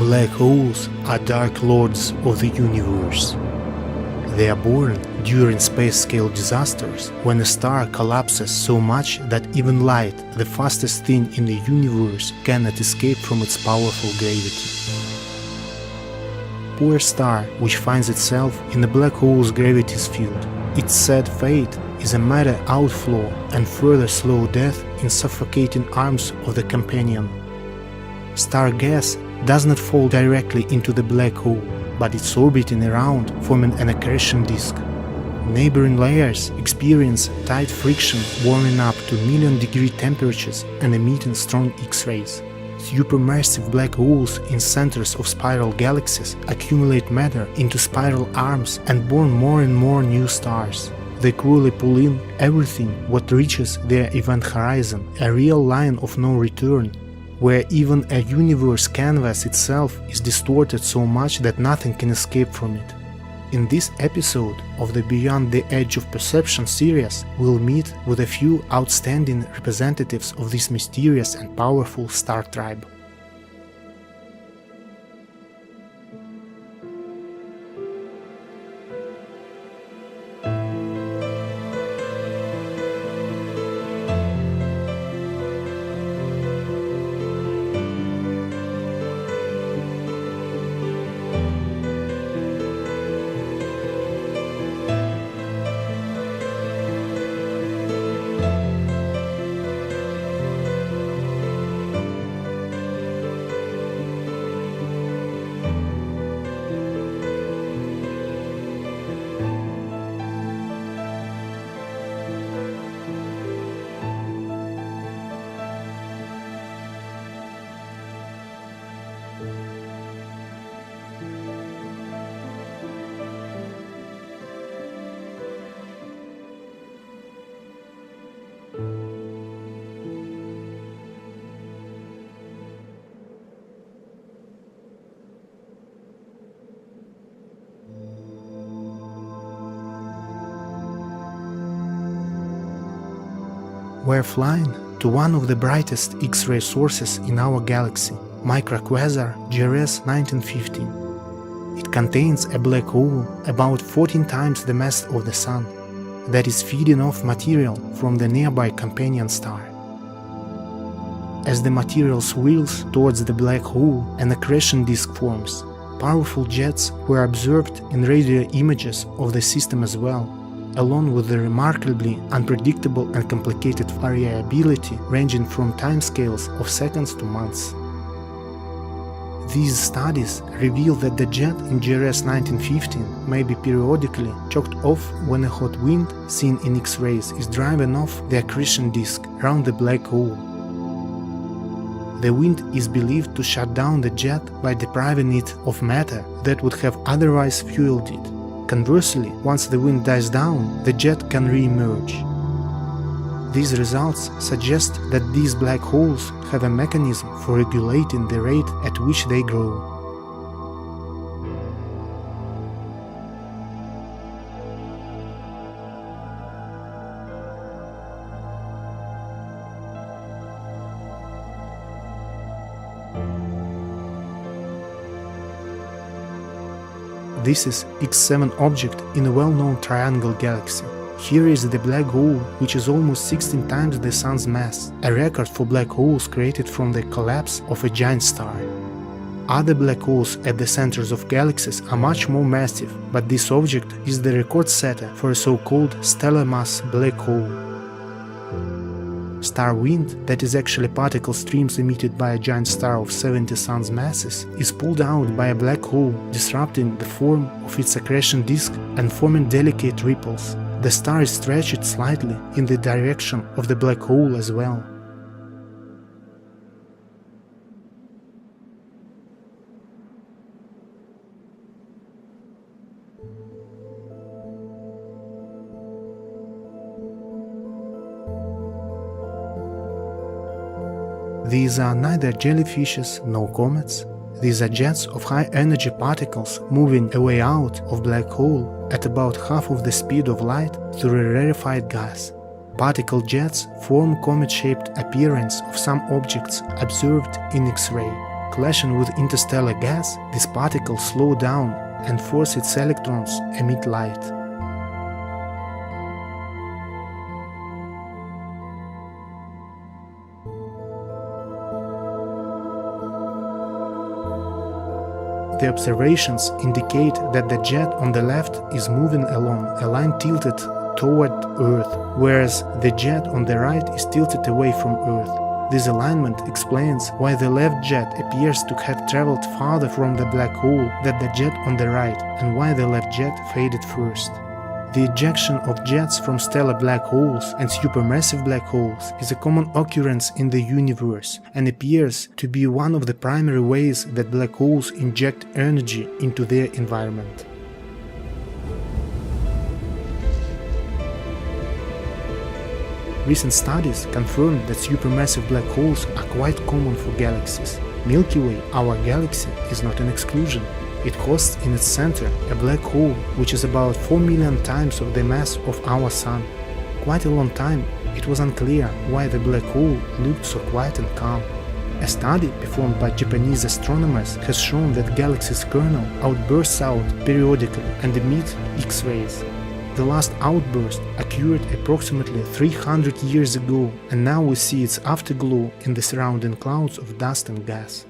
Black holes are dark lords of the universe. They are born during space-scale disasters, when a star collapses so much that even light, the fastest thing in the universe, cannot escape from its powerful gravity. Poor star which finds itself in a black hole's gravity's field. Its sad fate is a matter outflow and further slow death in suffocating arms of the companion. Star gas does not fall directly into the black hole, but it's orbiting around, forming an accretion disk. Neighboring layers experience tight friction, warming up to million-degree temperatures and emitting strong X-rays. Supermassive black holes in centers of spiral galaxies accumulate matter into spiral arms and born more and more new stars. They cruelly pull in everything what reaches their event horizon, a real line of no return, where even a universe canvas itself is distorted so much that nothing can escape from it. In this episode of the Beyond the Edge of Perception series, we'll meet with a few outstanding representatives of this mysterious and powerful star tribe. We're flying to one of the brightest X-ray sources in our galaxy, microquasar GRS 1915. It contains a black hole about 14 times the mass of the Sun that is feeding off material from the nearby companion star. As the material swirls towards the black hole, an accretion disk forms. Powerful jets were observed in radio images of the system as well, along with the remarkably unpredictable and complicated variability ranging from timescales of seconds to months. These studies reveal that the jet in GRS 1915 may be periodically choked off when a hot wind seen in X-rays is driving off the accretion disk around the black hole. The wind is believed to shut down the jet by depriving it of matter that would have otherwise fueled it. Conversely, once the wind dies down, the jet can re-emerge. These results suggest that these black holes have a mechanism for regulating the rate at which they grow. This is X7 object in a well-known triangle galaxy. Here is the black hole, which is almost 16 times the Sun's mass, a record for black holes created from the collapse of a giant star. Other black holes at the centers of galaxies are much more massive, but this object is the record setter for a so-called stellar mass black hole. Star wind, that is actually particle streams emitted by a giant star of 70 Sun's masses, is pulled out by a black hole, disrupting the form of its accretion disk and forming delicate ripples. The star is stretched slightly in the direction of the black hole as well. These are neither jellyfishes nor comets. These are jets of high-energy particles moving away out of black hole at about half of the speed of light through a rarefied gas. Particle jets form comet-shaped appearance of some objects observed in X-ray. Clashing with interstellar gas, these particles slow down and force its electrons emit light. The observations indicate that the jet on the left is moving along a line tilted toward Earth, whereas the jet on the right is tilted away from Earth. This alignment explains why the left jet appears to have traveled farther from the black hole than the jet on the right, and why the left jet faded first. The ejection of jets from stellar black holes and supermassive black holes is a common occurrence in the universe and appears to be one of the primary ways that black holes inject energy into their environment. Recent studies confirm that supermassive black holes are quite common for galaxies. Milky Way, our galaxy, is not an exclusion. It hosts in its center a black hole which is about 4 million times of the mass of our Sun. Quite a long time it was unclear why the black hole looked so quiet and calm. A study performed by Japanese astronomers has shown that galaxy's kernel outbursts out periodically and emits X-rays. The last outburst occurred approximately 300 years ago, and now we see its afterglow in the surrounding clouds of dust and gas.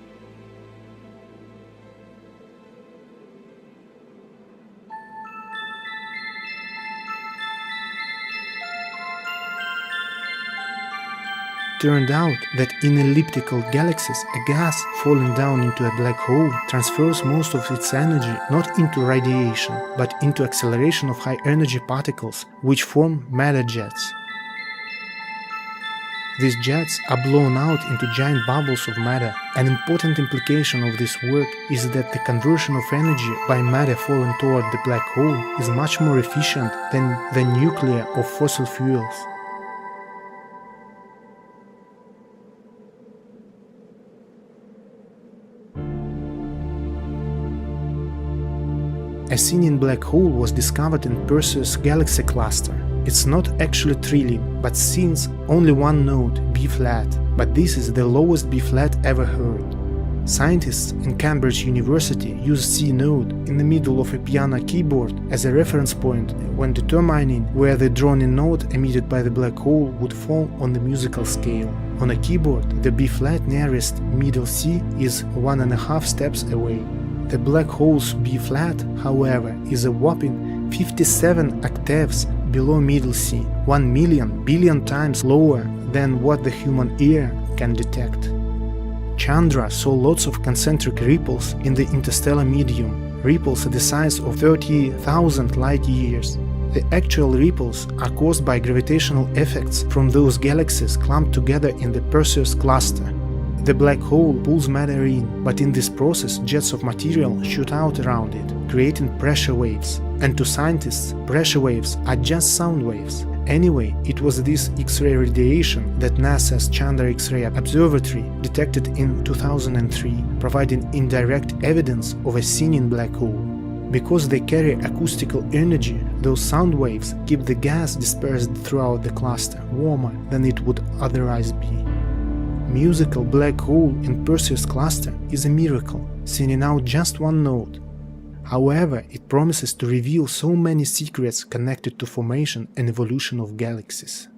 Turned out that in elliptical galaxies, a gas falling down into a black hole transfers most of its energy not into radiation, but into acceleration of high-energy particles, which form matter jets. These jets are blown out into giant bubbles of matter. An important implication of this work is that the conversion of energy by matter falling toward the black hole is much more efficient than the nuclear or fossil fuels. A Sinian black hole was discovered in Perseus galaxy cluster. It's not actually trillium, but since only one note, B-flat, but this is the lowest B-flat ever heard. Scientists in Cambridge University use C node in the middle of a piano keyboard as a reference point when determining where the drawn-in note emitted by the black hole would fall on the musical scale. On a keyboard, the B-flat nearest middle C is 1.5 steps away. The black hole's B-flat, however, is a whopping 57 octaves below middle C, 1 million billion times lower than what the human ear can detect. Chandra saw lots of concentric ripples in the interstellar medium, ripples the size of 30,000 light-years. The actual ripples are caused by gravitational effects from those galaxies clumped together in the Perseus cluster. The black hole pulls matter in, but in this process jets of material shoot out around it, creating pressure waves. And to scientists, pressure waves are just sound waves. Anyway, it was this X-ray radiation that NASA's Chandra X-ray Observatory detected in 2003, providing indirect evidence of a Sinian black hole. Because they carry acoustical energy, those sound waves keep the gas dispersed throughout the cluster warmer than it would otherwise be. Musical black hole in Perseus cluster is a miracle, sending out just one note. However, it promises to reveal so many secrets connected to formation and evolution of galaxies.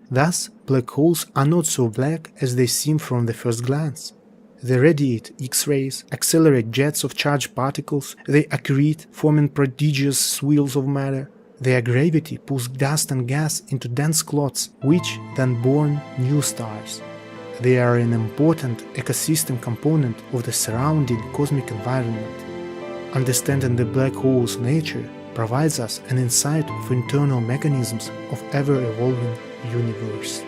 Thus, black holes are not so black as they seem from the first glance. They radiate X-rays, accelerate jets of charged particles, they accrete, forming prodigious swirls of matter. Their gravity pulls dust and gas into dense clots, which then born new stars. They are an important ecosystem component of the surrounding cosmic environment. Understanding the black hole's nature provides us an insight of internal mechanisms of ever-evolving universe.